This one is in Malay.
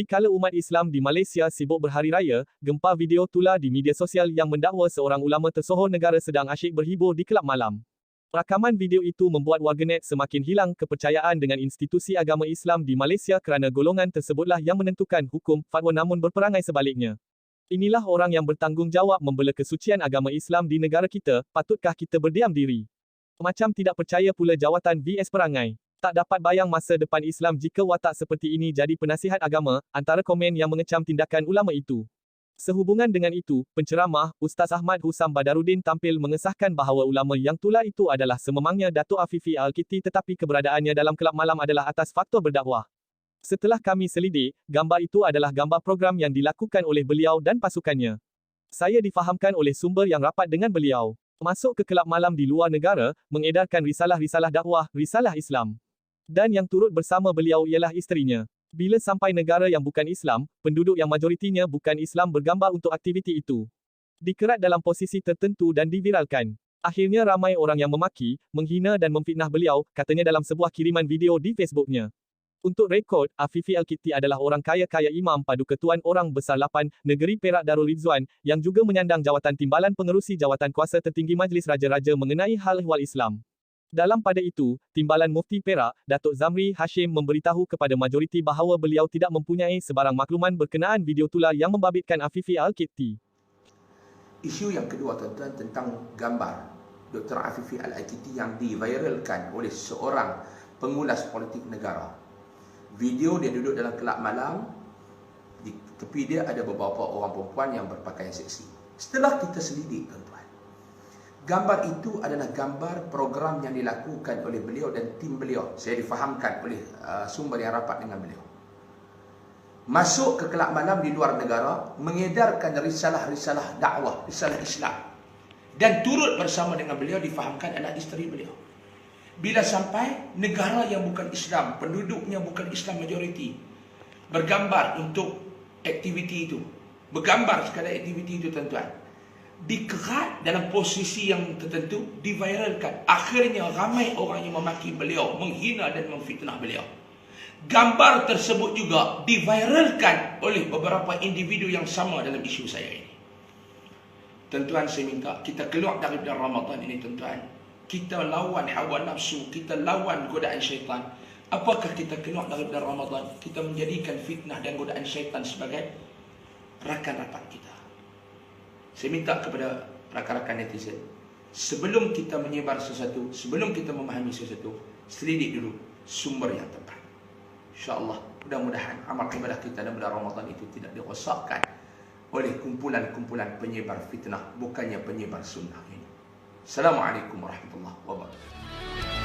Dikala umat Islam di Malaysia sibuk berhari raya, gempa video tular di media sosial yang mendakwa seorang ulama tersohor negara sedang asyik berhibur di kelab malam. Rakaman video itu membuat warganet semakin hilang kepercayaan dengan institusi agama Islam di Malaysia kerana golongan tersebutlah yang menentukan hukum fatwa namun berperangai sebaliknya. Inilah orang yang bertanggungjawab membela kesucian agama Islam di negara kita, patutkah kita berdiam diri? Macam tidak percaya pula jawatan VS perangai. Tak dapat bayang masa depan Islam jika watak seperti ini jadi penasihat agama, antara komen yang mengecam tindakan ulama itu. Sehubungan dengan itu, penceramah, Ustaz Ahmad Husam Badarudin tampil mengesahkan bahawa ulama yang tular itu adalah sememangnya Datuk Afifi Al-Kiti tetapi keberadaannya dalam kelab malam adalah atas faktor berdakwah. Setelah kami selidik, gambar itu adalah gambar program yang dilakukan oleh beliau dan pasukannya. Saya difahamkan oleh sumber yang rapat dengan beliau. Masuk ke kelab malam di luar negara, mengedarkan risalah-risalah dakwah, risalah Islam. Dan yang turut bersama beliau ialah isterinya. Bila sampai negara yang bukan Islam, penduduk yang majoritinya bukan Islam bergambar untuk aktiviti itu. Dikerat dalam posisi tertentu dan diviralkan. Akhirnya ramai orang yang memaki, menghina dan memfitnah beliau, katanya dalam sebuah kiriman video di Facebooknya. Untuk rekod, Afifi Al-Kiti adalah orang kaya-kaya Imam Padu Ketuan Orang Besar 8, Negeri Perak Darul Rizwan, yang juga menyandang jawatan timbalan pengerusi jawatan kuasa tertinggi Majlis Raja-Raja mengenai hal ehwal Islam. Dalam pada itu, Timbalan Mufti Perak, Datuk Zamri Hashim memberitahu kepada majoriti bahawa beliau tidak mempunyai sebarang makluman berkenaan video tular yang membabitkan Afifi Al-Kiti. Isu yang kedua tuan-tuan tentang gambar Dr. Afifi Al-Kiti yang diviralkan oleh seorang pengulas politik negara. Video dia duduk dalam kelab malam, di tepi dia ada beberapa orang perempuan yang berpakaian seksi. Setelah kita selidik tuan-tuan, gambar itu adalah gambar program yang dilakukan oleh beliau dan tim beliau. Saya difahamkan oleh sumber yang rapat dengan beliau. Masuk ke kelab malam di luar negara, mengedarkan risalah-risalah dakwah, risalah Islam. Dan turut bersama dengan beliau difahamkan adalah isteri beliau. Bila sampai negara yang bukan Islam, penduduknya bukan Islam majoriti, bergambar untuk aktiviti itu. Bergambar sekadar aktiviti itu tuan-tuan. Dikerat dalam posisi yang tertentu, diviralkan. Akhirnya ramai orang yang memaki beliau, menghina dan memfitnah beliau. Gambar tersebut juga diviralkan oleh beberapa individu yang sama dalam isu saya ini. Tuan-tuan, saya minta kita keluar dari Ramadan ini tuan-tuan. Kita lawan hawa nafsu, kita lawan godaan syaitan. Apakah kita keluar dari Ramadan, kita menjadikan fitnah dan godaan syaitan sebagai rakan rapat kita. Saya minta kepada rakan-rakan netizen, sebelum kita menyebar sesuatu, sebelum kita memahami sesuatu, selidik dulu sumber yang tepat. InsyaAllah, mudah-mudahan amal ibadah kita dalam bulan Ramadan itu tidak dirosakkan oleh kumpulan-kumpulan penyebar fitnah, bukannya penyebar sunnah ini. Assalamualaikum warahmatullahi wabarakatuh.